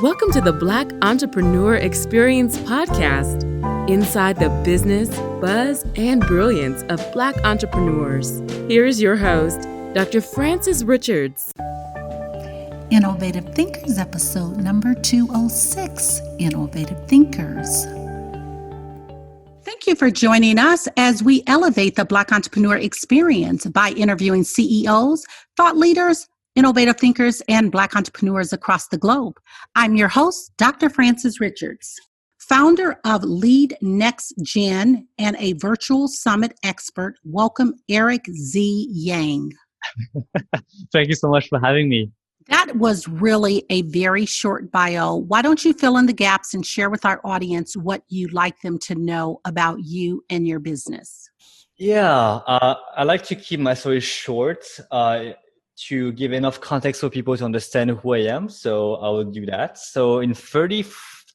Welcome to the Black Entrepreneur Experience podcast, inside the business, buzz, and brilliance of Black entrepreneurs. Here is your host, Dr. Frances Richards. Innovative Thinkers, episode number 206, Innovative Thinkers. Thank you for joining us as we elevate the Black entrepreneur experience by interviewing CEOs, thought leaders, innovative thinkers, and Black entrepreneurs across the globe. I'm your host, Dr. Frances Richards, founder of LeadNextGen and a virtual summit expert. Welcome, Eric Z. Yang. Thank you so much for having me. That was really a very short bio. Why don't you fill in the gaps and share with our audience what you'd like them to know about you and your business? Yeah, I like to keep my story short to give enough context for people to understand who I am. So I will do that. So in 30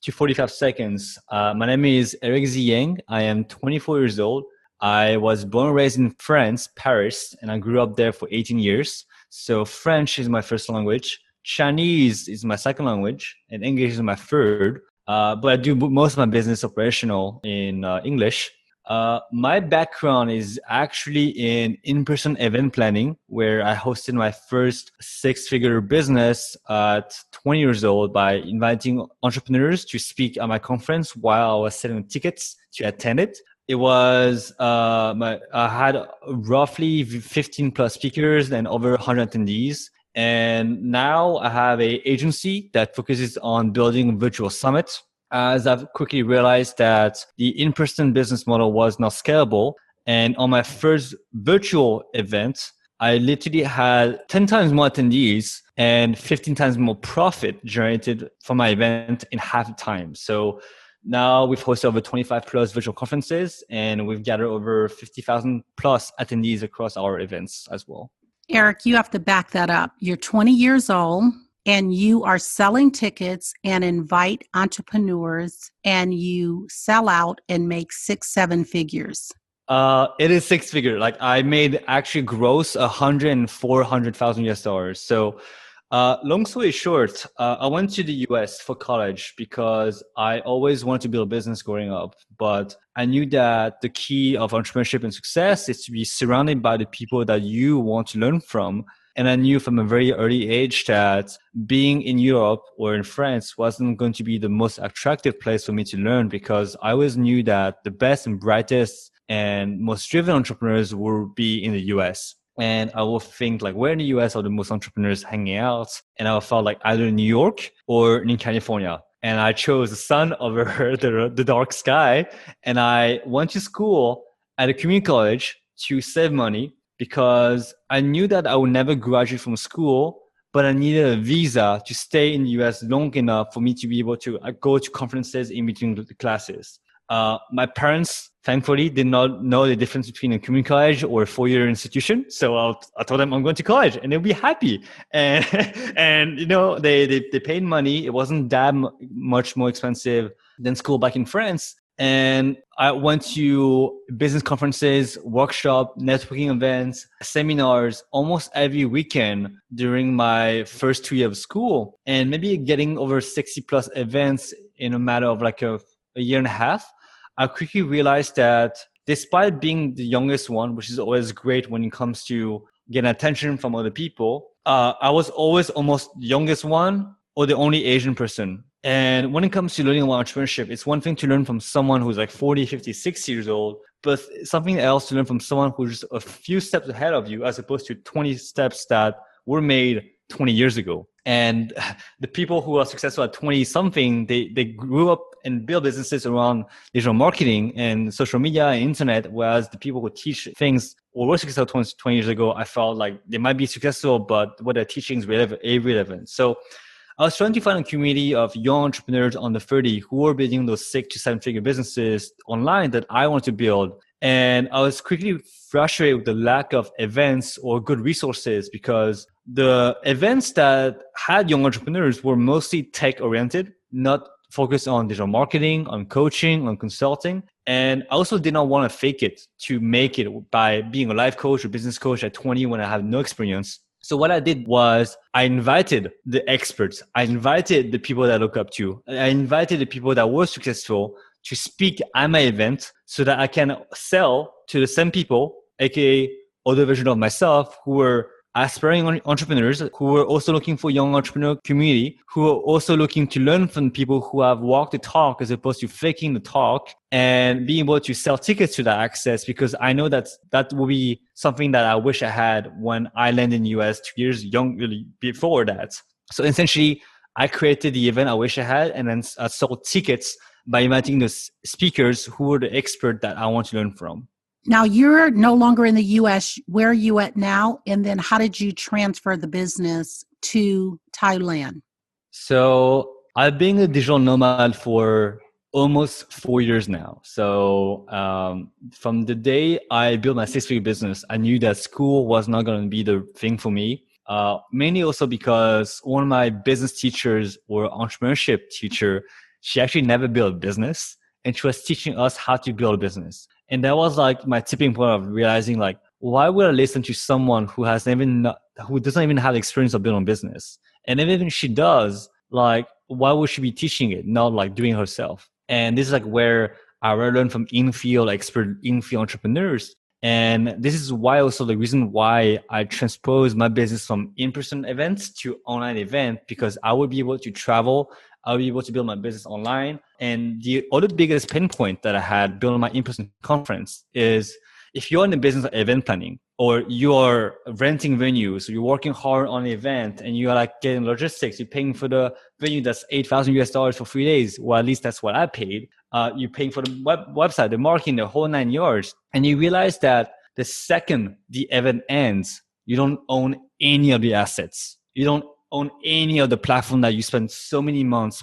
to 45 seconds, my name is Eric Z. Yang. I am 24 years old. I was born and raised in France, Paris, and I grew up there for 18 years. So French is my first language, Chinese is my second language, and English is my third. But I do most of my business operational in English. My background is actually in-person event planning, where I hosted my first six-figure business at 20 years old by inviting entrepreneurs to speak at my conference while I was selling tickets to attend it. It was, I had roughly 15 plus speakers and over 100 attendees. And now I have an agency that focuses on building virtual summits, as I've quickly realized that the in-person business model was not scalable. And on my first virtual event, I literally had 10 times more attendees and 15 times more profit generated from my event in half the time. So now we've hosted over 25 plus virtual conferences, and we've gathered over 50,000 plus attendees across our events as well. Eric, you have to back that up. You're 20 years old and you are selling tickets and invite entrepreneurs, and you sell out and make 6-7 figures. It is six figure. Like I made actually gross $104,000 US. So long story short, I went to the US for college because I always wanted to build a business growing up. But I knew that the key of entrepreneurship and success is to be surrounded by the people that you want to learn from. And I knew from a very early age that being in Europe or in France wasn't going to be the most attractive place for me to learn, because I always knew that the best and brightest and most driven entrepreneurs will be in the US. And I will think like, where in the US are the most entrepreneurs hanging out? And I felt like either in New York or in California. And I chose the sun over the dark sky. And I went to school at a community college to save money, because I knew that I would never graduate from school, but I needed a visa to stay in the US long enough for me to be able to go to conferences in between the classes. My parents, thankfully, did not know the difference between a community college or a 4-year institution. So I told them I'm going to college, and they'll be happy. And you know, they paid money. It wasn't that much more expensive than school back in France. And I went to business conferences, workshop, networking events, seminars almost every weekend during my first 2 years of school, and maybe getting over 60 plus events in a matter of like a year and a half. I quickly realized that despite being the youngest one, which is always great when it comes to getting attention from other people, I was always almost the youngest one or the only Asian person. And when it comes to learning about entrepreneurship, it's one thing to learn from someone who's like 40, 50, 60 years old, but something else to learn from someone who's a few steps ahead of you, as opposed to 20 steps that were made 20 years ago. And the people who are successful at 20 something, they grew up and build businesses around digital marketing and social media and internet. Whereas the people who teach things or were successful 20 years ago, I felt like they might be successful, but what they're teaching is irrelevant. So I was trying to find a community of young entrepreneurs under 30 who were building those 6 to 7 figure businesses online that I want to build. And I was quickly frustrated with the lack of events or good resources, because the events that had young entrepreneurs were mostly tech oriented, not focused on digital marketing, on coaching, on consulting. And I also did not want to fake it to make it by being a life coach or business coach at 20 when I have no experience. So what I did was I invited the experts. I invited the people that I look up to. I invited the people that were successful to speak at my event so that I can sell to the same people, aka other version of myself who were aspiring entrepreneurs, who were also looking for young entrepreneur community, who are also looking to learn from people who have walked the talk as opposed to faking the talk, and being able to sell tickets to that access, because I know that will be something that I wish I had when I landed in the US 2 years before that. So essentially, I created the event I wish I had, and then I sold tickets by inviting the speakers who were the expert that I want to learn from. Now, you're no longer in the U.S. Where are you at now? And then how did you transfer the business to Thailand? So I've been a digital nomad for almost 4 years now. So from the day I built my six-figure business, I knew that school was not going to be the thing for me. Mainly also because one of my business teachers or entrepreneurship teacher, she actually never built a business, and she was teaching us how to build a business. And that was like my tipping point of realizing, like, why would I listen to someone who doesn't even have the experience of building a business? And even if she does, like, why would she be teaching it, not like doing it herself? And this is like where I learned from in-field entrepreneurs. And this is why also the reason why I transpose my business from in-person events to online event, because I would be able to travel. I'll be able to build my business online. And the other biggest pain point that I had building my in-person conference is, if you're in the business of event planning, or you're renting venues, you're working hard on an event, and you're like getting logistics, you're paying for the venue that's $8,000 for 3 days. Well, at least that's what I paid. You're paying for the website, the marketing, the whole 9 yards. And you realize that the second the event ends, you don't own any of the assets. You don't own any of the platform that you spent so many months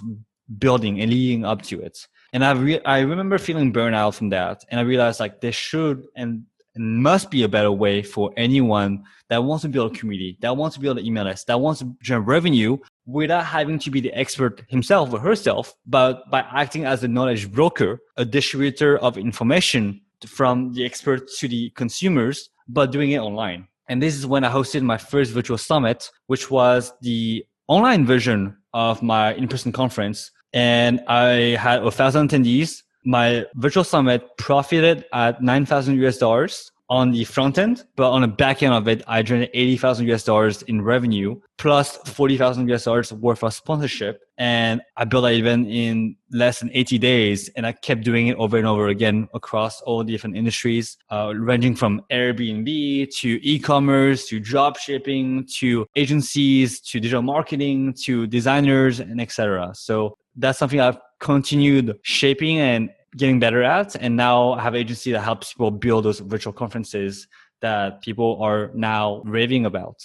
building and leading up to it. And I remember feeling burnout from that. And I realized, like, there should and must be a better way for anyone that wants to build a community, that wants to build an email list, that wants to generate revenue without having to be the expert himself or herself, but by acting as a knowledge broker, a distributor of information from the expert to the consumers, but doing it online. And this is when I hosted my first virtual summit, which was the online version of my in-person conference. And I had 1,000 attendees. My virtual summit profited at $9,000 on the front end, but on the back end of it, I generated $80,000 in revenue plus $40,000 worth of sponsorship. And I built that event in less than 80 days. And I kept doing it over and over again across all different industries, ranging from Airbnb to e-commerce, to drop shipping, to agencies, to digital marketing, to designers, and etc. So that's something I've continued shaping and getting better at. And now I have an agency that helps people build those virtual conferences that people are now raving about.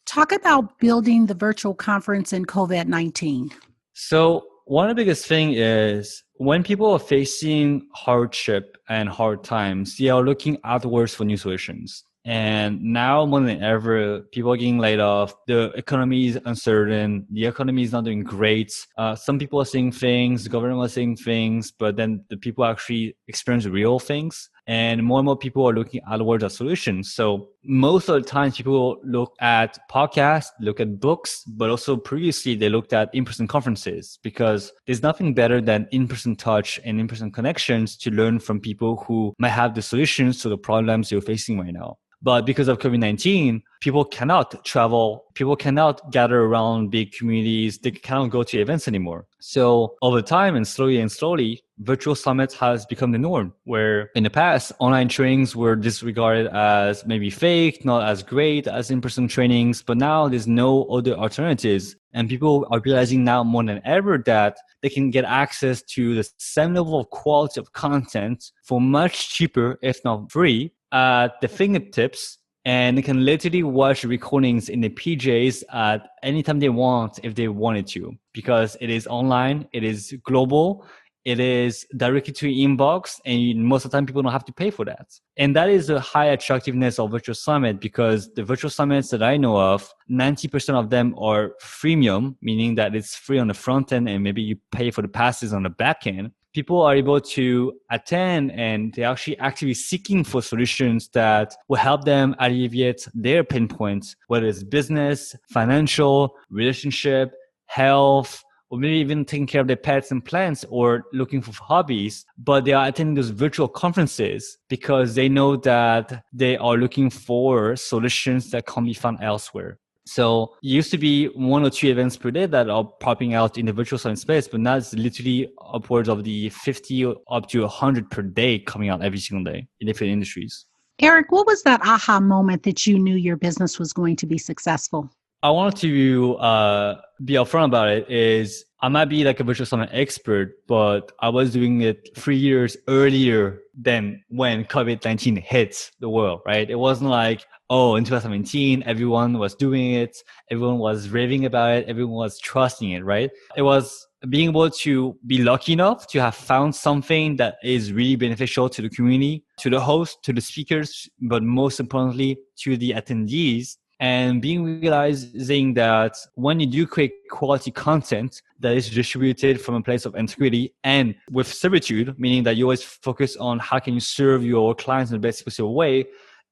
Talk about building the virtual conference in COVID-19. So one of the biggest things is when people are facing hardship and hard times, they are looking outwards for new solutions. And now more than ever, people are getting laid off. The economy is uncertain. The economy is not doing great. Some people are saying things, the government is saying things, but then the people actually experience real things. And more people are looking outwards at solutions. So most of the time, people look at podcasts, look at books, but also previously they looked at in-person conferences, because there's nothing better than in-person touch and in-person connections to learn from people who might have the solutions to the problems you're facing right now. But because of COVID-19, people cannot travel, people cannot gather around big communities, they cannot go to events anymore. So over time and slowly, virtual summits has become the norm, where in the past, online trainings were disregarded as maybe fake, not as great as in-person trainings, but now there's no other alternatives. And people are realizing now more than ever that they can get access to the same level of quality of content for much cheaper, if not free, at the fingertips, and they can literally watch recordings in the PJs at any time they want if they wanted to, because it is online, it is global, it is directly to your inbox, and most of the time people don't have to pay for that. And that is the high attractiveness of virtual summit, because the virtual summits that I know of, 90% of them are freemium, meaning that it's free on the front end and maybe you pay for the passes on the back end. people are able to attend and they're actually actively seeking for solutions that will help them alleviate their pain points, whether it's business, financial, relationship, health, or maybe even taking care of their pets and plants or looking for hobbies. But they are attending those virtual conferences because they know that they are looking for solutions that can't be found elsewhere. So it used to be 1 or 2 events per day that are popping out in the virtual summit space, but now it's literally upwards of the 50 up to 100 per day coming out every single day in different industries. Eric, what was that aha moment that you knew your business was going to be successful? I wanted to be upfront about it is I might be like a virtual summit expert, but I was doing it 3 years earlier than when COVID-19 hit the world, right? It wasn't like, oh, in 2017, everyone was doing it. Everyone was raving about it. Everyone was trusting it, right? It was being able to be lucky enough to have found something that is really beneficial to the community, to the host, to the speakers, but most importantly, to the attendees. And realizing that when you do create quality content that is distributed from a place of integrity and with servitude, meaning that you always focus on how can you serve your clients in the best possible way,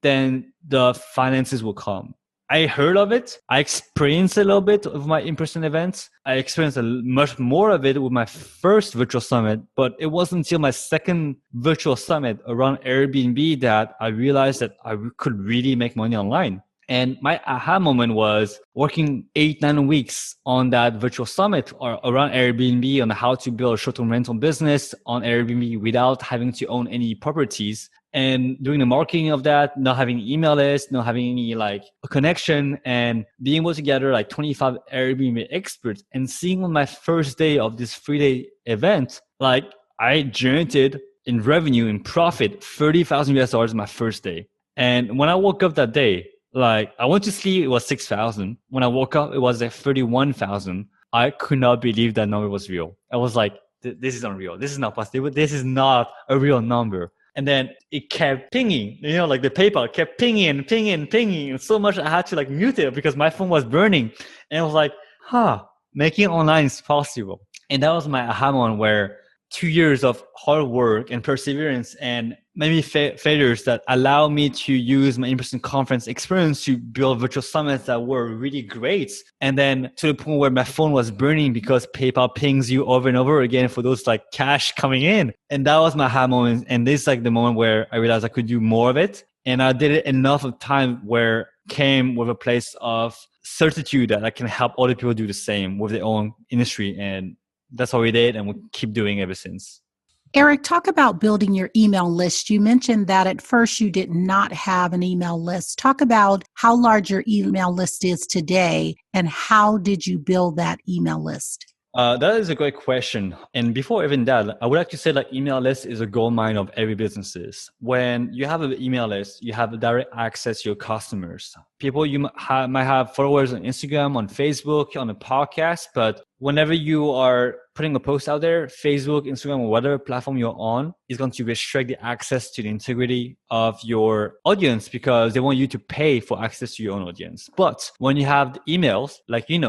then the finances will come. I heard of it. I experienced a little bit of my in-person events. I experienced much more of it with my first virtual summit, but it wasn't until my second virtual summit around Airbnb that I realized that I could really make money online. And my aha moment was working 8-9 weeks on that virtual summit or around Airbnb on how to build a short-term rental business on Airbnb without having to own any properties and doing the marketing of that, not having an email list, not having any like a connection and being able to gather like 25 Airbnb experts and seeing on my first day of this 3-day event, like I generated in revenue, in profit, $30,000 in my first day. And when I woke up that day, like I went to sleep, it was 6,000. When I woke up, it was like 31,000. I could not believe that number was real. I was like, this is unreal. This is not possible. This is not a real number. And then it kept pinging, like the PayPal kept pinging. And so much I had to like mute it because my phone was burning. And I was like, making online is possible. And that was my aha moment where 2 years of hard work and perseverance and maybe failures that allow me to use my in-person conference experience to build virtual summits that were really great. And then to the point where my phone was burning because PayPal pings you over and over again for those like cash coming in. And that was my aha moment. And this is like the moment where I realized I could do more of it. And I did it enough of time where came with a place of certitude that I can help other people do the same with their own industry. And that's what we did, and we keep doing ever since. Eric, talk about building your email list. You mentioned that at first you did not have an email list. Talk about how large your email list is today and how did you build that email list? That is a great question. And before even that, I would like to say that email list is a gold mine of every businesses. When you have an email list, you have direct access to your customers. People you might have followers on Instagram, on Facebook, on a podcast, but whenever you are putting a post out there, Facebook, Instagram, or whatever platform you're on is going to restrict the access to the integrity of your audience because they want you to pay for access to your own audience. But when you have emails, like you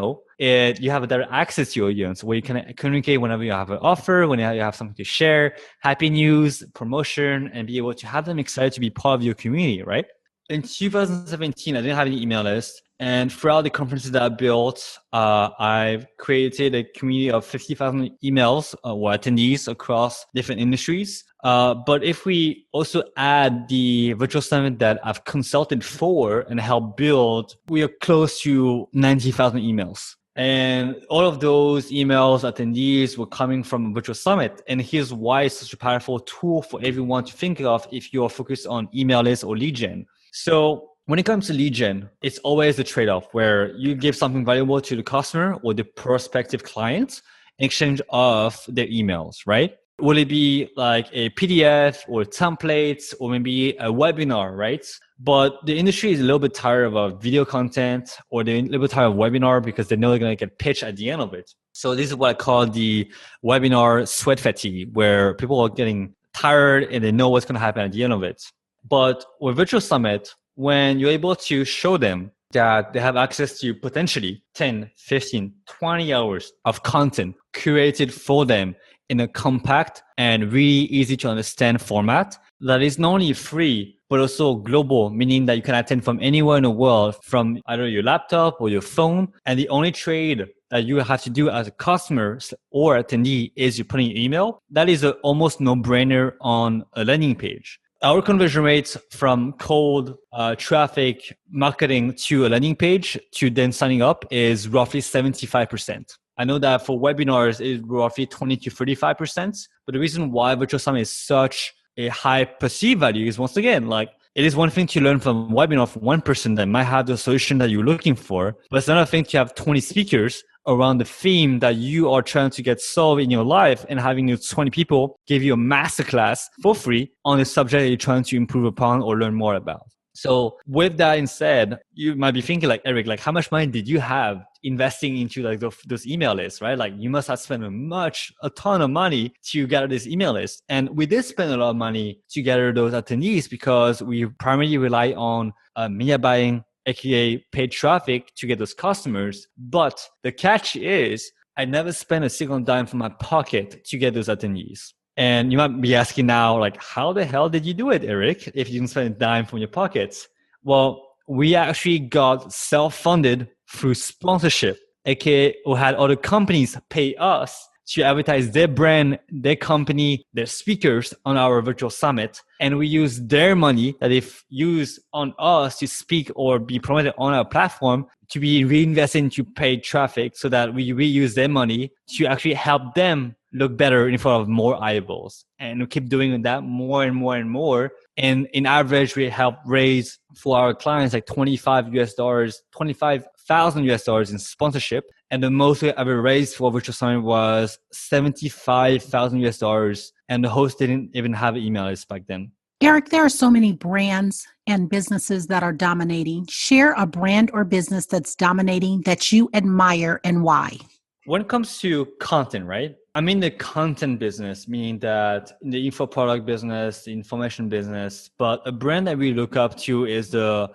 have a direct access to your audience where you can communicate whenever you have an offer, when you have something to share, happy news, promotion, and be able to have them excited to be part of your community, right? In 2017, I didn't have any email list. And throughout the conferences that I built, I've created a community of 50,000 emails or attendees across different industries. But if we also add the virtual summit that I've consulted for and helped build, we are close to 90,000 emails. And all of those emails, attendees were coming from a virtual summit. And here's why it's such a powerful tool for everyone to think of if you're focused on email list or lead gen. So when it comes to lead gen, it's always a trade-off where you give something valuable to the customer or the prospective client in exchange of their emails, right? Will it be like a PDF or templates or maybe a webinar, right? But the industry is a little bit tired of video content or they're a little bit tired of webinar because they know they're going to get pitched at the end of it. So this is what I call the webinar sweat fatigue, where people are getting tired and they know what's going to happen at the end of it. But with Virtual Summit, when you're able to show them that they have access to potentially 10, 15, 20 hours of content curated for them in a compact and really easy to understand format that is not only free, but also global, meaning that you can attend from anywhere in the world from either your laptop or your phone. And the only trade that you have to do as a customer or attendee is you put in your email. That is an almost no-brainer on a landing page. Our conversion rates from cold traffic marketing to a landing page to then signing up is roughly 75%. I know that for webinars, it's roughly 20 to 35%. But the reason why Virtual Summit is such a high perceived value is, once again, like, it is one thing to learn from a webinar from one person that might have the solution that you're looking for, but it's another thing to have 20 speakers around the theme that you are trying to get solved in your life, and having your 20 people give you a masterclass for free on the subject that you're trying to improve upon or learn more about. So with that being said, you might be thinking like, Eric, like, how much money did you have investing into like those email lists, right? Like, you must have spent a ton of money to gather this email list. And we did spend a lot of money to gather those attendees because we primarily rely on media buying, aka paid traffic, to get those customers. But the catch is, I never spent a single dime from my pocket to get those attendees. And you might be asking now, like, how the hell did you do it, Eric, if you didn't spend a dime from your pockets? Well, we actually got self-funded through sponsorship, aka we had other companies pay us to advertise their brand, their company, their speakers on our virtual summit. And we use their money that they've used on us to speak or be promoted on our platform to be reinvested into paid traffic, so that we reuse their money to actually help them look better in front of more eyeballs. And we keep doing that more and more and more. And in average, we help raise for our clients like $25,000 in sponsorship. And the most we ever raised for Virtual Summit was $75,000. And the host didn't even have an email list back then. Eric, there are so many brands and businesses that are dominating. Share a brand or business that's dominating that you admire and why. When it comes to content, right? I'm in the content business, meaning that in the info product business, the information business. But a brand that we look up to is two: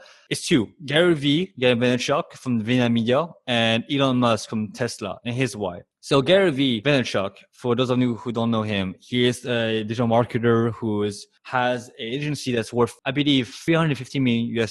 Gary Vaynerchuk from VaynerMedia, and Elon Musk from Tesla and his wife. So Gary Vaynerchuk, for those of you who don't know him, he is a digital marketer who has an agency that's worth, I believe, $350 million.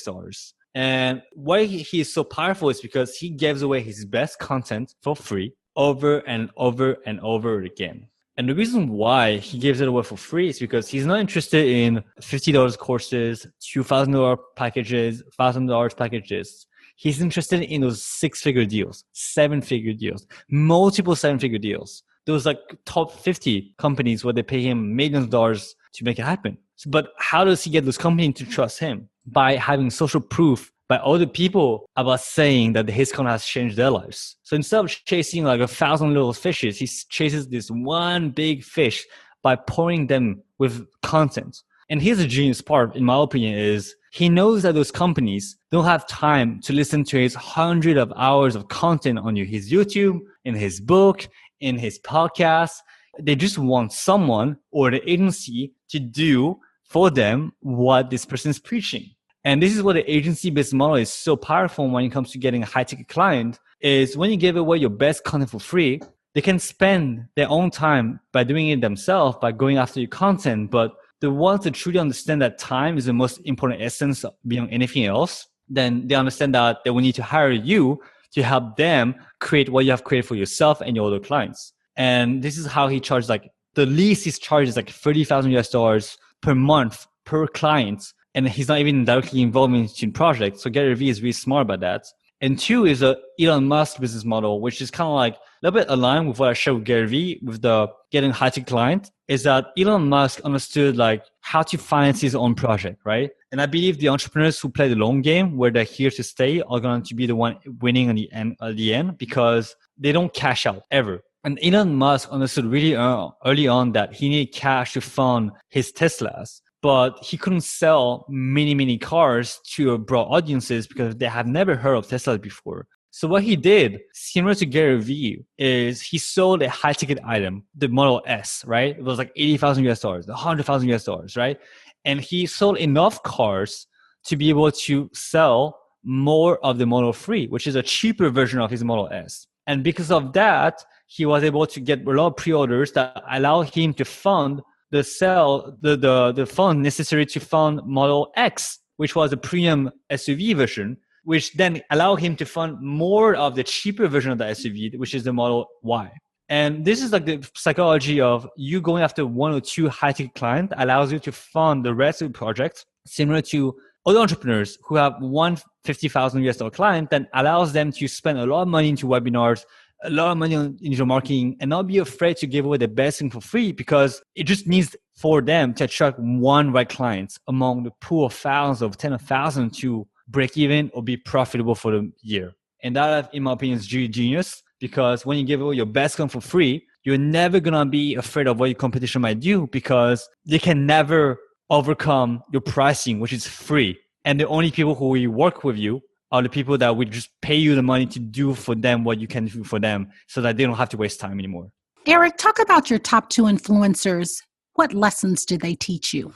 And why he is so powerful is because he gives away his best content for free over and over and over again. And the reason why he gives it away for free is because he's not interested in $50 courses, $2,000 packages, $1,000 packages. He's interested in those 6-figure deals, 7-figure deals, multiple 7-figure deals. Those like top 50 companies where they pay him millions of dollars to make it happen. But how does he get those companies to trust him? By having social proof by other people about saying that his content has changed their lives. So instead of chasing like 1,000 little fishes, he chases this one big fish by pouring them with content. And here's the genius part, in my opinion, is he knows that those companies don't have time to listen to his hundreds of hours of content on his YouTube, in his book, in his podcast. They just want someone or the agency to do for them what this person is preaching. And this is what the agency-based model is so powerful when it comes to getting a high-ticket client, is when you give away your best content for free, they can spend their own time by doing it themselves, by going after your content. But the ones that truly understand that time is the most important essence beyond anything else, then they understand that they will need to hire you to help them create what you have created for yourself and your other clients. And this is how he charges, like the least he's charged is like $30,000 per month per client. And he's not even directly involved in projects. So Gary Vee is really smart about that. And two is the Elon Musk business model, which is kind of like a little bit aligned with what I showed Gary Vee with the getting high-tech client, is that Elon Musk understood like how to finance his own project, right? And I believe the entrepreneurs who play the long game, where they're here to stay, are going to be the one winning at the end because they don't cash out ever. And Elon Musk understood really early on that he needed cash to fund his Teslas. But he couldn't sell many cars to broad audiences because they have never heard of Tesla before. So what he did, similar to Gary Vee, is he sold a high-ticket item, the Model S, right? It was like $80,000, $100,000, right? And he sold enough cars to be able to sell more of the Model 3, which is a cheaper version of his Model S. And because of that, he was able to get a lot of pre-orders that allow him to fund the fund necessary to fund Model X, which was a premium SUV version, which then allowed him to fund more of the cheaper version of the SUV, which is the Model Y. And this is like the psychology of you going after one or two high-ticket clients allows you to fund the rest of the project, similar to other entrepreneurs who have one $50,000 client that allows them to spend a lot of money into webinars, a lot of money on digital marketing, and not be afraid to give away the best thing for free, because it just needs for them to attract one right client among the pool of thousands of 10,000 to break even or be profitable for the year. And that, in my opinion, is genius, because when you give away your best client for free, you're never going to be afraid of what your competition might do, because they can never overcome your pricing, which is free. And the only people who will work with you are the people that will just pay you the money to do for them what you can do for them, so that they don't have to waste time anymore. Eric, talk about your top 2 influencers. What lessons did they teach you?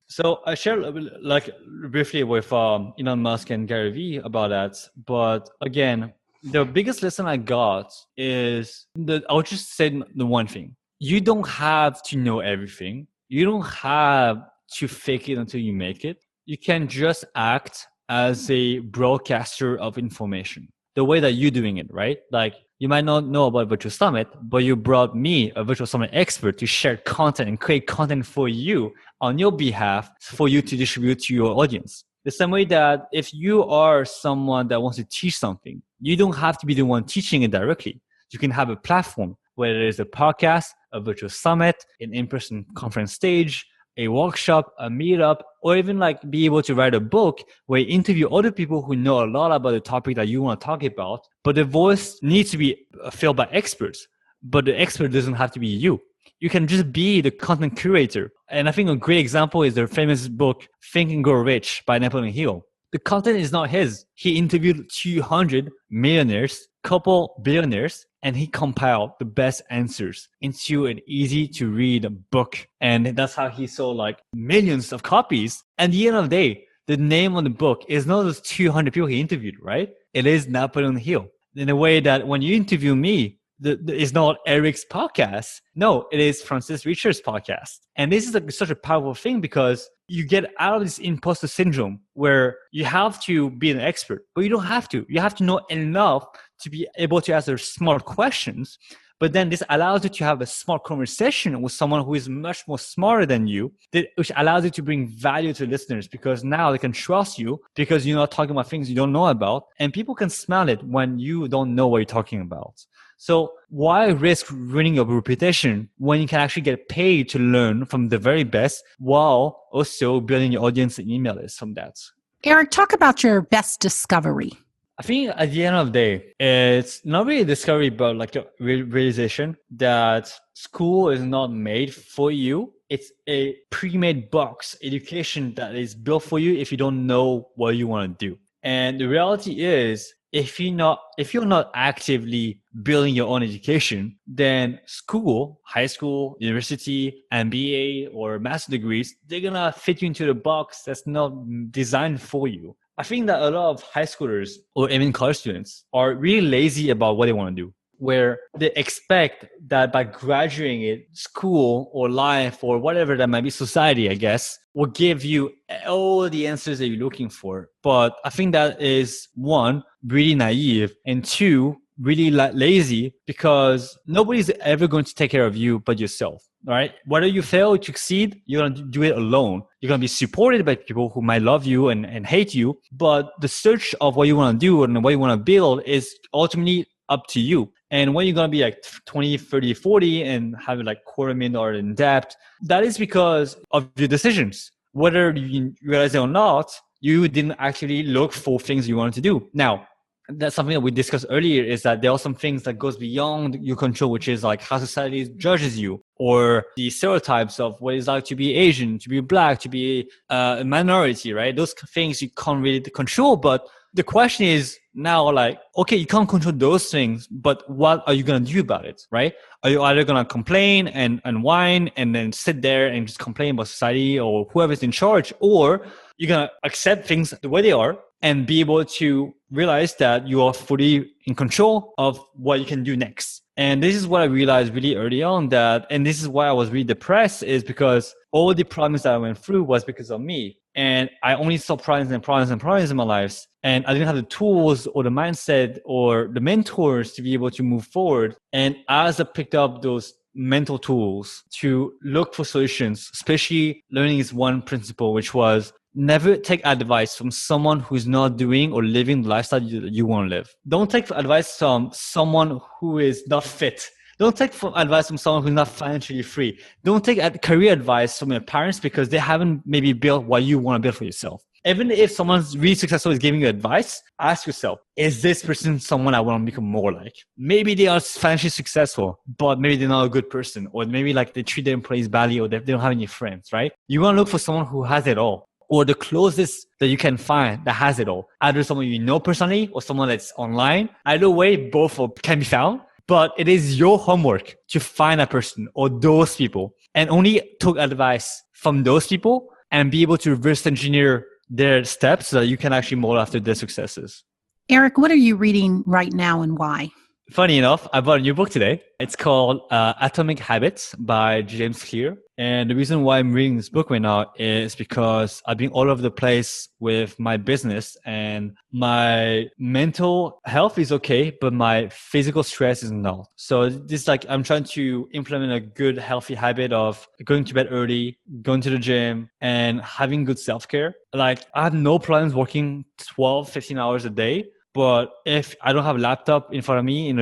So I shared like briefly with Elon Musk and Gary Vee about that. But again, the biggest lesson I got is that I'll just say the one thing. You don't have to know everything. You don't have to fake it until you make it. You can just act as a broadcaster of information, the way that you're doing it, right? Like, you might not know about Virtual Summit, but you brought me, a Virtual Summit expert, to share content and create content for you on your behalf for you to distribute to your audience. The same way that if you are someone that wants to teach something, you don't have to be the one teaching it directly. You can have a platform, whether it is a podcast, a Virtual Summit, an in-person conference stage, a workshop, a meetup, or even like be able to write a book where you interview other people who know a lot about the topic that you want to talk about. But the voice needs to be filled by experts. But the expert doesn't have to be you. You can just be the content curator. And I think a great example is the famous book, Think and Grow Rich by Napoleon Hill. The content is not his. He interviewed 200 millionaires, couple billionaires, and he compiled the best answers into an easy to read book. And that's how he sold like millions of copies. At the end of the day, the name on the book is not those 200 people he interviewed, right? It is Napoleon Hill. In a way that when you interview me, it's not Eric's podcast. No, it is Francis Richard's podcast. And this is such a powerful thing, because you get out of this imposter syndrome where you have to be an expert, but you don't have to. You have to know enough to be able to answer smart questions. But then this allows you to have a smart conversation with someone who is much more smarter than you, which allows you to bring value to listeners, because now they can trust you because you're not talking about things you don't know about. And people can smell it when you don't know what you're talking about. So why risk ruining your reputation when you can actually get paid to learn from the very best, while also building your audience and email list from that? Eric, talk about your best discovery. I think at the end of the day, it's not really a discovery, but like a realization that school is not made for you. It's a pre-made box education that is built for you if you don't know what you want to do. And the reality is, if you're not actively building your own education, then school, high school, university, MBA, or master degrees, they're going to fit you into the box that's not designed for you. I think that a lot of high schoolers or even college students are really lazy about what they want to do, where they expect that by graduating it, school or life or whatever that might be, society, I guess, will give you all the answers that you're looking for. But I think that is, one, really naive, and two, really lazy, because nobody's ever going to take care of you but yourself, right? Whether you fail or succeed, you're going to do it alone. You're going to be supported by people who might love you and hate you. But the search of what you want to do and what you want to build is ultimately up to you. And when you're going to be like 20, 30, 40 and have like $250,000 in debt, that is because of your decisions. Whether you realize it or not, you didn't actually look for things you wanted to do. Now, that's something that we discussed earlier, is that there are some things that goes beyond your control, which is like how society judges you, or the stereotypes of what it's like to be Asian, to be Black, to be a minority, right? Those things you can't really control. But the question is now, like, okay, you can't control those things, but what are you going to do about it, right? Are you either going to complain and whine and then sit there and just complain about society or whoever's in charge, or you're going to accept things the way they are and be able to realize that you are fully in control of what you can do next. And this is what I realized really early on and this is why I was really depressed, is because all the problems that I went through was because of me. And I only saw problems and problems and problems in my life. And I didn't have the tools or the mindset or the mentors to be able to move forward. And as I picked up those mental tools to look for solutions, especially learning is one principle, which was never take advice from someone who's not doing or living the lifestyle you want to live. Don't take advice from someone who is not fit. Don't take advice from someone who's not financially free. Don't take career advice from your parents because they haven't maybe built what you want to build for yourself. Even if someone's really successful is giving you advice, ask yourself, is this person someone I want to become more like? Maybe they are financially successful, but maybe they're not a good person, or maybe like they treat their employees badly, or they don't have any friends, right? You want to look for someone who has it all, or the closest that you can find that has it all. Either someone you know personally or someone that's online. Either way, both can be found. But it is your homework to find that person or those people, and only take advice from those people and be able to reverse engineer their steps so that you can actually model after their successes. Eric, what are you reading right now and why? Funny enough, I bought a new book today. It's called Atomic Habits by James Clear. And the reason why I'm reading this book right now is because I've been all over the place with my business, and my mental health is okay, but my physical stress is not. So this I'm trying to implement a good, healthy habit of going to bed early, going to the gym, and having good self-care. I have no problems working 12, 15 hours a day. But if I don't have a laptop in front of me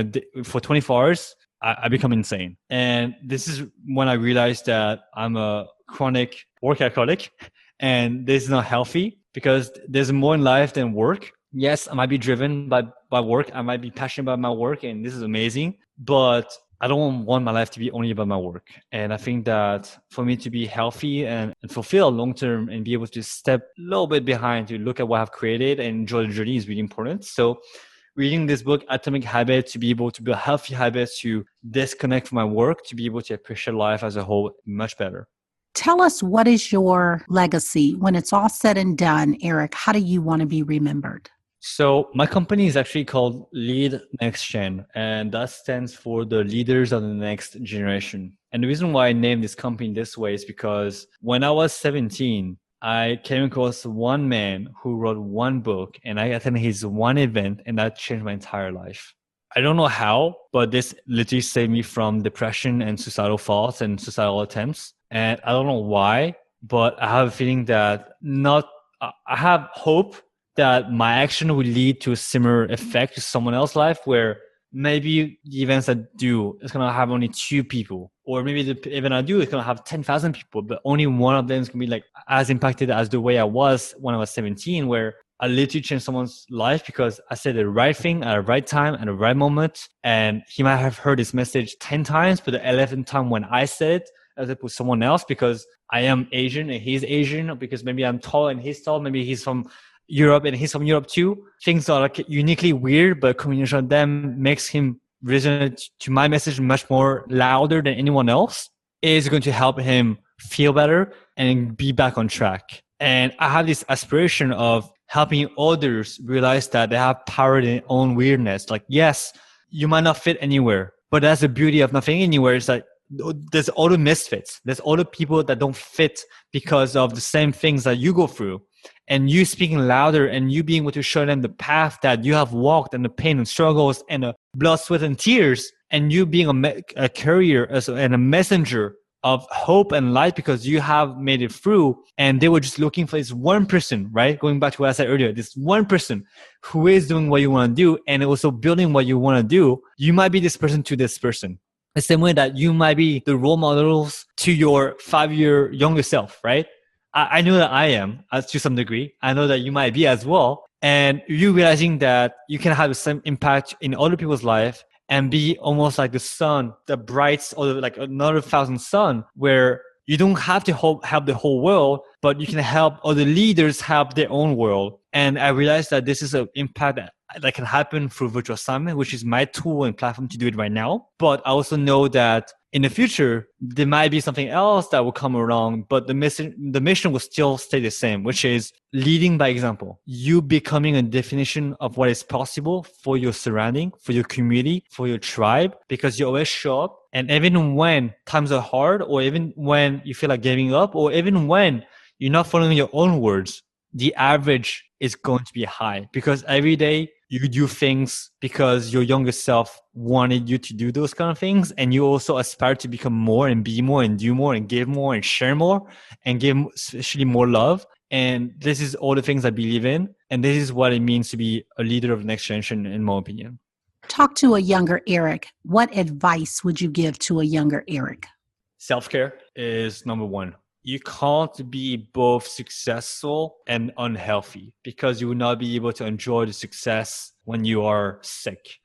for 24 hours, I become insane. And this is when I realized that I'm a chronic workaholic, and this is not healthy because there's more in life than work. Yes, I might be driven by work. I might be passionate about my work, and this is amazing. But I don't want my life to be only about my work. And I think that for me to be healthy and fulfill long term and be able to step a little bit behind to look at what I've created and enjoy the journey is really important. So reading this book, Atomic Habits, to be able to build healthy habits, to disconnect from my work, to be able to appreciate life as a whole much better. Tell us, what is your legacy? When it's all said and done, Eric, how do you want to be remembered? So my company is actually called LeadNextGen, and that stands for the leaders of the next generation. And the reason why I named this company this way is because when I was 17, I came across one man who wrote one book, and I attended his one event, and that changed my entire life. I don't know how, but this literally saved me from depression and suicidal thoughts and suicidal attempts. And I don't know why, but I have a feeling that I have hope that my action will lead to a similar effect to someone else's life, where maybe the events I do is going to have only 2 people, or maybe the event I do is going to have 10,000 people, but only one of them is going to be as impacted as the way I was when I was 17, where I literally changed someone's life because I said the right thing at the right time at the right moment. And he might have heard this message 10 times, but the 11th time when I said it, as it was someone else, because I am Asian and he's Asian, because maybe I'm tall and he's tall, maybe he's from Europe and he's from Europe too. Things are uniquely weird, but combination of them makes him resonate to my message much more louder than anyone else. Is going to help him feel better and be back on track. And I have this aspiration of helping others realize that they have power in their own weirdness. Yes, you might not fit anywhere, but that's the beauty of not fitting anywhere, is that there's all the misfits. There's all the people that don't fit because of the same things that you go through. And you speaking louder and you being able to show them the path that you have walked, and the pain and struggles and the blood, sweat, and tears, and you being a carrier and a messenger of hope and light because you have made it through. And they were just looking for this one person, right? Going back to what I said earlier, this one person who is doing what you want to do and also building what you want to do. You might be this person to this person. The same way that you might be the role models to your 5-year younger self, right? I know that I am, to some degree. I know that you might be as well. And you realizing that you can have the same impact in other people's life and be almost like the sun, the bright, or like another 1,000 sun, where you don't have to help the whole world, but you can help other leaders help their own world. And I realized that this is an impact that that can happen through virtual assignment, which is my tool and platform to do it right now. But I also know that in the future, there might be something else that will come along, but the mission will still stay the same, which is leading by example. You becoming a definition of what is possible for your surrounding, for your community, for your tribe, because you always show up. And even when times are hard, or even when you feel like giving up, or even when you're not following your own words, the average is going to be high, because every day you do things because your younger self wanted you to do those kind of things. And you also aspire to become more and be more and do more and give more and share more and give especially more love. And this is all the things I believe in. And this is what it means to be a leader of the next generation, in my opinion. Talk to a younger Eric. What advice would you give to a younger Eric? Self-care is number one. You can't be both successful and unhealthy, because you will not be able to enjoy the success when you are sick.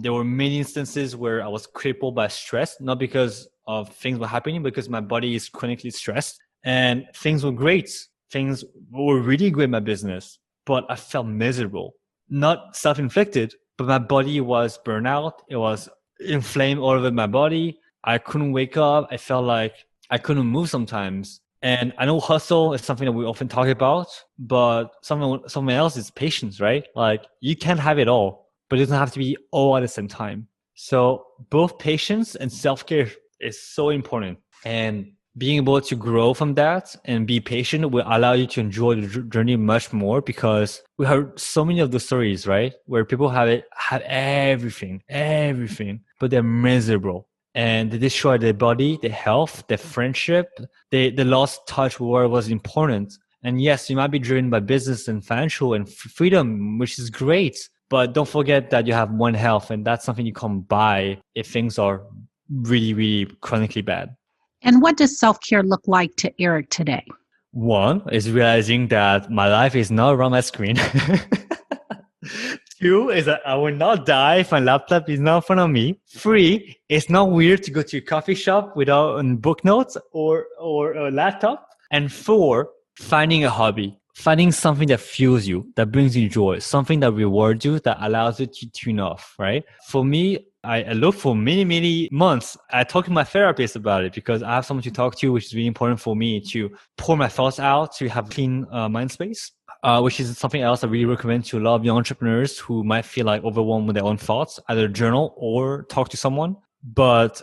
There were many instances where I was crippled by stress, not because of things were happening, because my body is chronically stressed, and things were great. Things were really great in my business, but I felt miserable. Not self-inflicted, but my body was burnt out. It was inflamed all over my body. I couldn't wake up. I felt like I couldn't move sometimes. And I know hustle is something that we often talk about, but someone else is patience, right? Like, you can't have it all, but it doesn't have to be all at the same time. So both patience and self-care is so important. And being able to grow from that and be patient will allow you to enjoy the journey much more, because we heard so many of the stories, right? Where people have everything, but they're miserable. And they destroy their body, their health, their friendship. They lost touch with what was important. And yes, you might be driven by business and financial and freedom, which is great. But don't forget that you have one health, and that's something you can't buy if things are really, really chronically bad. And what does self-care look like to Eric today? One is realizing that my life is not around my screen. Two is that I will not die if my laptop is not in front of me. Three, it's not weird to go to a coffee shop without book notes or a laptop. And four, finding a hobby, finding something that fuels you, that brings you joy, something that rewards you, that allows you to tune off, right? For me, I looked for many months. I talked to my therapist about it, because I have someone to talk to, which is really important for me to pour my thoughts out, to have clean mind space. Which is something else I really recommend to a lot of young entrepreneurs who might feel like overwhelmed with their own thoughts, either journal or talk to someone. But,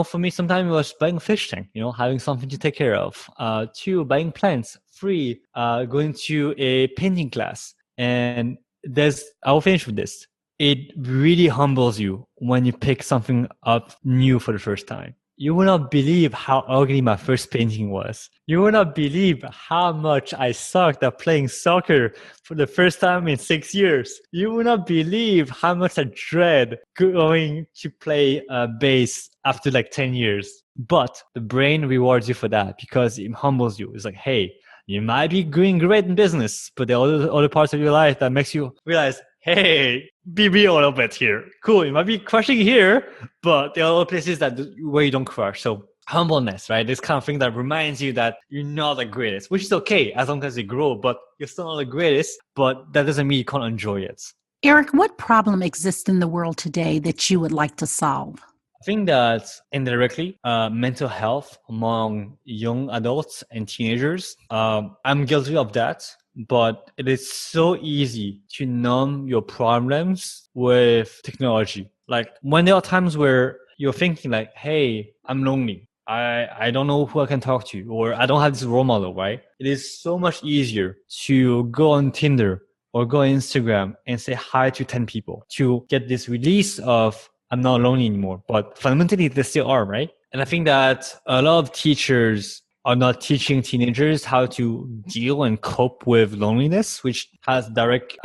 for me, sometimes it was buying a fish tank, having something to take care of. Two, buying plants. Three, going to a painting class. And I will finish with this. It really humbles you when you pick something up new for the first time. You will not believe how ugly my first painting was. You will not believe how much I sucked at playing soccer for the first time in 6 years. You will not believe how much I dread going to play bass after like 10 years. But the brain rewards you for that, because it humbles you. It's like, hey, you might be doing great in business, but there are other parts of your life that makes you realize, hey, be real a little bit here. Cool, you might be crushing here, but there are other places where you don't crush. So humbleness, right? This kind of thing that reminds you that you're not the greatest, which is okay as long as you grow, but you're still not the greatest, but that doesn't mean you can't enjoy it. Eric, what problem exists in the world today that you would like to solve? I think that indirectly, mental health among young adults and teenagers, I'm guilty of that. But it is so easy to numb your problems with technology. Like, when there are times where you're thinking like, hey, I'm lonely. I don't know who I can talk to, or I don't have this role model, right? It is so much easier to go on Tinder or go on Instagram and say hi to 10 people to get this release of I'm not lonely anymore. But fundamentally, they still are, right? And I think that a lot of teachers are not teaching teenagers how to deal and cope with loneliness, which has direct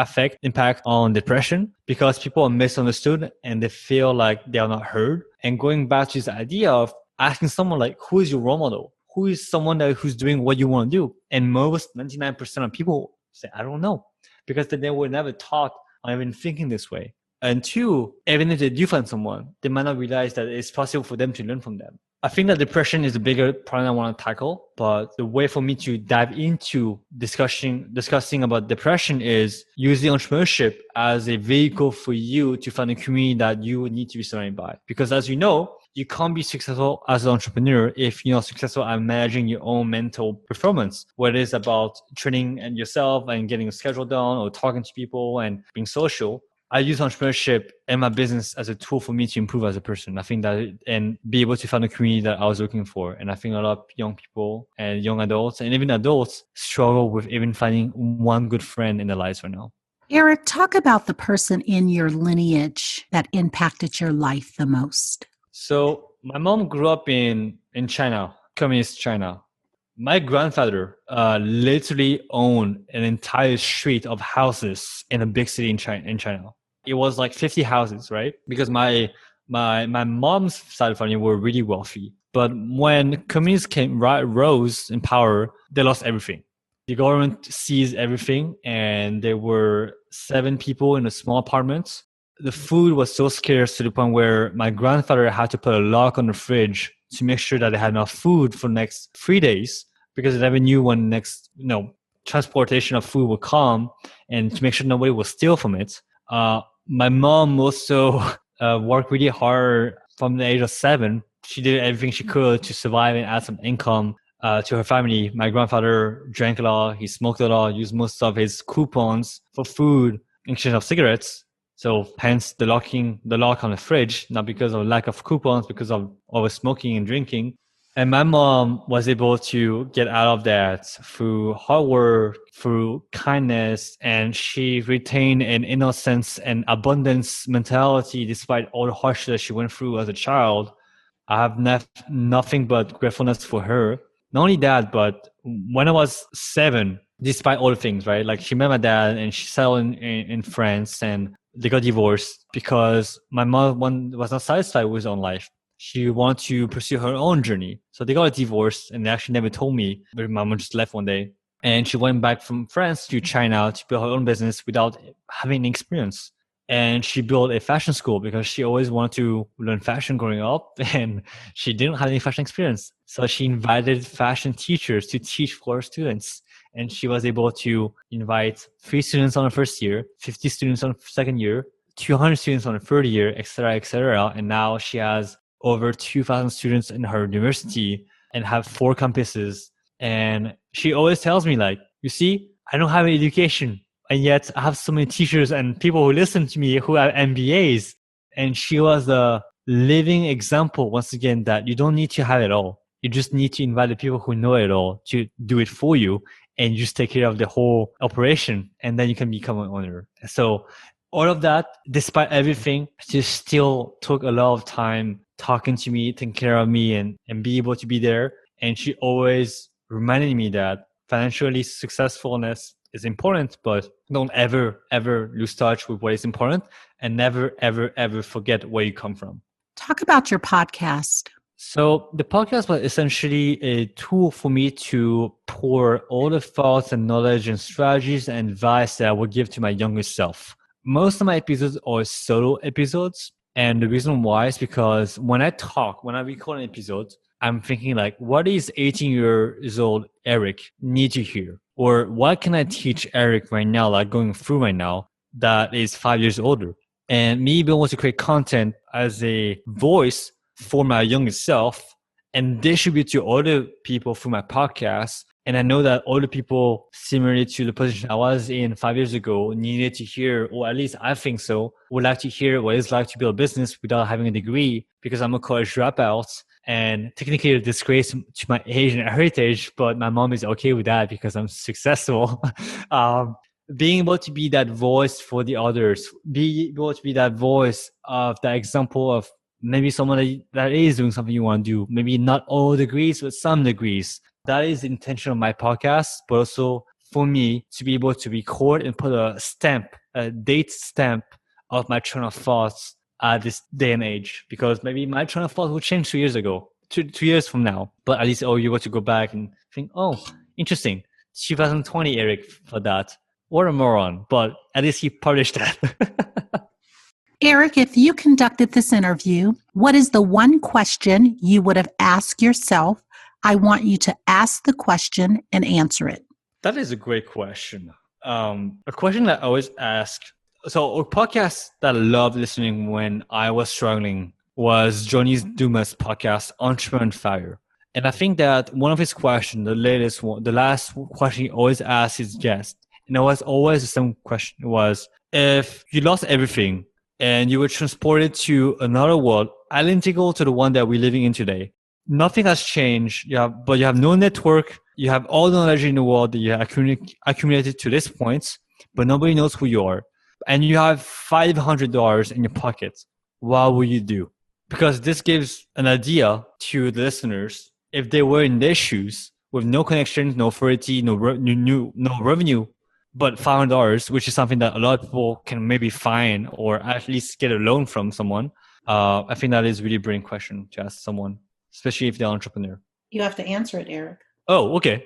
impact on depression, because people are misunderstood and they feel like they are not heard. And going back to this idea of asking someone like, who is your role model? Who is someone who's doing what you want to do? And most 99% of people say, I don't know, because they were never taught or even thinking this way. And two, even if they do find someone, they might not realize that it's possible for them to learn from them. I think that depression is a bigger problem I want to tackle, but the way for me to dive into discussing about depression is using entrepreneurship as a vehicle for you to find a community that you need to be surrounded by. Because as you know, you can't be successful as an entrepreneur if you're not successful at managing your own mental performance, whether it's about training and yourself and getting a schedule done or talking to people and being social. I use entrepreneurship and my business as a tool for me to improve as a person. I think that and be able to find a community that I was looking for. And I think a lot of young people and young adults and even adults struggle with even finding one good friend in their lives right now. Eric, talk about the person in your lineage that impacted your life the most. So my mom grew up in China, communist China. My grandfather literally owned an entire street of houses in a big city in China. It was like 50 houses, right? Because my mom's side of the family were really wealthy. But when communists rose in power, they lost everything. The government seized everything, and there were 7 people in a small apartment. The food was so scarce to the point where my grandfather had to put a lock on the fridge to make sure that they had enough food for the next 3 days, because they never knew when next transportation of food would come, and to make sure nobody will steal from it. My mom also worked really hard from the age of 7. She did everything she could to survive and add some income to her family. My grandfather drank a lot, he smoked a lot, used most of his coupons for food in exchange of cigarettes. So hence the lock on the fridge, not because of lack of coupons, because of over smoking and drinking. And my mom was able to get out of that through hard work, through kindness, and she retained an innocence and abundance mentality despite all the hardship that she went through as a child. I have nothing but gratefulness for her. Not only that, but when I was 7, despite all the things, right? Like she met my dad and she settled in France, and they got divorced because my mom was not satisfied with her own life. She wanted to pursue her own journey. So they got divorced, and they actually never told me. But my mom just left one day. And she went back from France to China to build her own business without having any experience. And she built a fashion school because she always wanted to learn fashion growing up, and she didn't have any fashion experience. So she invited fashion teachers to teach for her students. And she was able to invite 3 students on the first year, 50 students on the second year, 200 students on the third year, et cetera, et cetera. And now she has over 2,000 students in her university and have 4 campuses. And she always tells me, like, you see, I don't have an education, and yet I have so many teachers and people who listen to me who have MBAs. And she was a living example, once again, that you don't need to have it all. You just need to invite the people who know it all to do it for you, and you just take care of the whole operation, and then you can become an owner. So all of that, despite everything, she still took a lot of time talking to me, taking care of me, and be able to be there. And she always reminded me that financially successfulness is important, but don't ever lose touch with what is important, and never, ever forget where you come from. Talk about your podcast. So the podcast was essentially a tool for me to pour all the thoughts and knowledge and strategies and advice that I would give to my younger self. Most of my episodes are solo episodes. And the reason why is because when I record an episode, I'm thinking like, what is 18 years old Eric need to hear? Or what can I teach Eric right now, like going through right now, that is 5 years older? And me being able to create content as a voice for my younger self and distribute to other people through my podcast. And I know that other people similarly to the position I was in 5 years ago needed to hear, or at least I think so, would like to hear what it's like to build a business without having a degree, because I'm a college dropout and technically a disgrace to my age and heritage, but my mom is okay with that because I'm successful. Being able to be that voice for the others, be able to be that voice of that example of maybe someone that is doing something you want to do, maybe not all degrees, but some degrees. That is the intention of my podcast, but also for me to be able to record and put a date stamp of my train of thoughts at this day and age, because maybe my train of thought will change 2 years ago, two years from now, but at least, you got to go back and think, interesting, 2020 Eric for that. What a moron, but at least he published that. Eric, if you conducted this interview, what is the one question you would have asked yourself? I want you to ask the question and answer it. That is a great question. A question that I always ask. So a podcast that I loved listening when I was struggling was Johnny Dumas' podcast, Entrepreneur and Fire. And I think that one of his questions, the last question he always asks his guest, and it was always the same question, was if you lost everything and you were transported to another world, identical to the one that we're living in today, nothing has changed, but you have no network, you have all the knowledge in the world that you have accumulated to this point, but nobody knows who you are, and you have $500 in your pocket, what will you do? Because this gives an idea to the listeners. If they were in their shoes with no connections, no authority, no revenue, but $500, which is something that a lot of people can maybe find or at least get a loan from someone, I think that is a really brilliant question to ask someone, especially if they're an entrepreneur. You have to answer it, Eric. Oh, okay.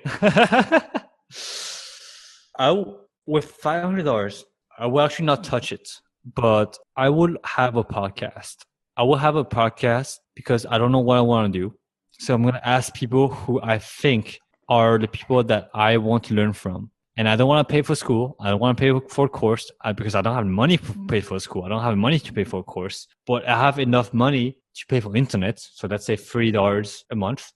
With $500, I will actually not touch it, but I will have a podcast. I will have a podcast because I don't know what I want to do. So I'm going to ask people who I think are the people that I want to learn from. And I don't want to pay for school. I don't want to pay for a course because I don't have money to pay for school. I don't have money to pay for a course, but I have enough money to pay for internet. So let's say $3 a month.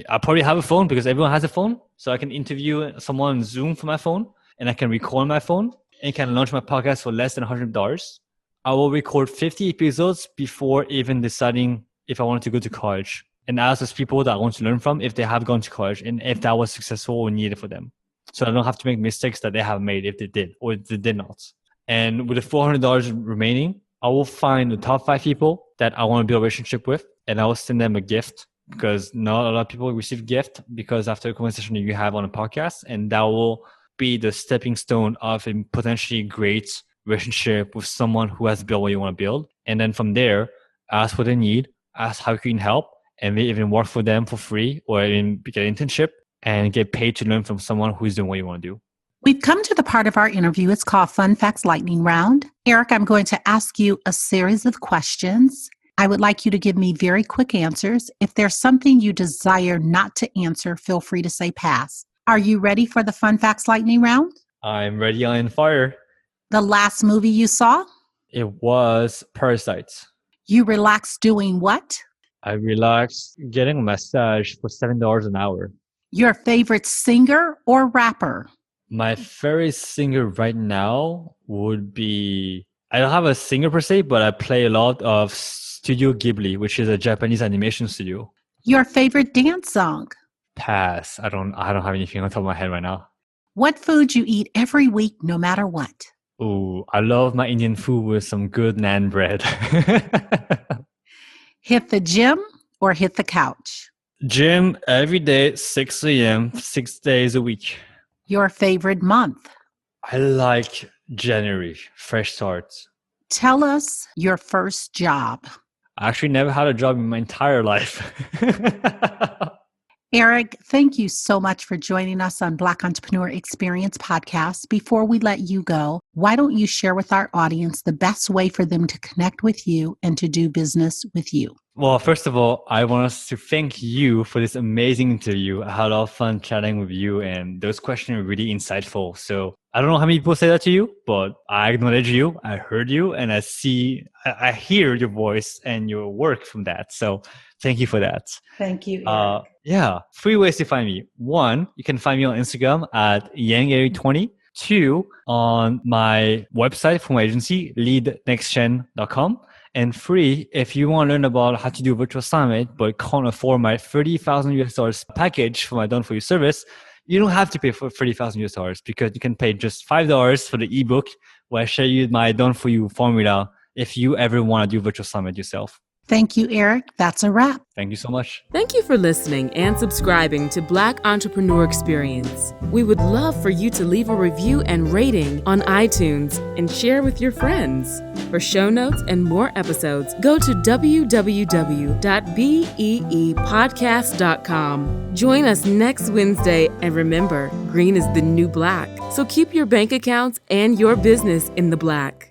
I probably have a phone because everyone has a phone. So I can interview someone on Zoom from my phone and I can record my phone and can launch my podcast for less than $100. I will record 50 episodes before even deciding if I wanted to go to college, and ask those people that I want to learn from if they have gone to college and if that was successful or needed for them. So I don't have to make mistakes that they have made if they did or if they did not. And with the $400 remaining, I will find the top 5 people that I want to build a relationship with, and I will send them a gift, because not a lot of people receive gift because after a conversation that you have on a podcast, and that will be the stepping stone of a potentially great relationship with someone who has built what you want to build. And then from there, ask what they need, ask how you can help, and maybe even work for them for free or even get an internship and get paid to learn from someone who's doing what you want to do. We've come to the part of our interview. It's called Fun Facts Lightning Round. Eric, I'm going to ask you a series of questions. I would like you to give me very quick answers. If there's something you desire not to answer, feel free to say pass. Are you ready for the Fun Facts Lightning Round? I'm ready on fire. The last movie you saw? It was Parasites. You relaxed doing what? I relaxed getting a massage for $7 an hour. Your favorite singer or rapper? My favorite singer right now would be, I don't have a singer per se, but I play a lot of Studio Ghibli, which is a Japanese animation studio. Your favorite dance song? Pass. I don't have anything on top of my head right now. What food you eat every week, no matter what? Ooh, I love my Indian food with some good naan bread. Hit the gym or hit the couch? Gym every day, 6 a.m., 6 days a week. Your favorite month? I like January, fresh starts. Tell us your first job. I actually never had a job in my entire life. Eric, thank you so much for joining us on Black Entrepreneur Experience Podcast. Before we let you go, why don't you share with our audience the best way for them to connect with you and to do business with you? Well, first of all, I want us to thank you for this amazing interview. I had a lot of fun chatting with you, and those questions are really insightful. So I don't know how many people say that to you, but I acknowledge you, I heard you, and I hear your voice and your work from that. So thank you for that. Thank you, Eric. Yeah, 3 ways to find me. 1, you can find me on Instagram at YangAry20. 2, on my website from my agency, LeadNextGen.com. And 3, if you want to learn about how to do a virtual summit but can't afford my $30,000 package for my Done For You service, you don't have to pay for $30,000 because you can pay just $5 for the ebook where I share you my Done For You formula if you ever want to do virtual summit yourself. Thank you, Eric. That's a wrap. Thank you so much. Thank you for listening and subscribing to Black Entrepreneur Experience. We would love for you to leave a review and rating on iTunes and share with your friends. For show notes and more episodes, go to www.beepodcast.com. Join us next Wednesday, and remember, green is the new black. So keep your bank accounts and your business in the black.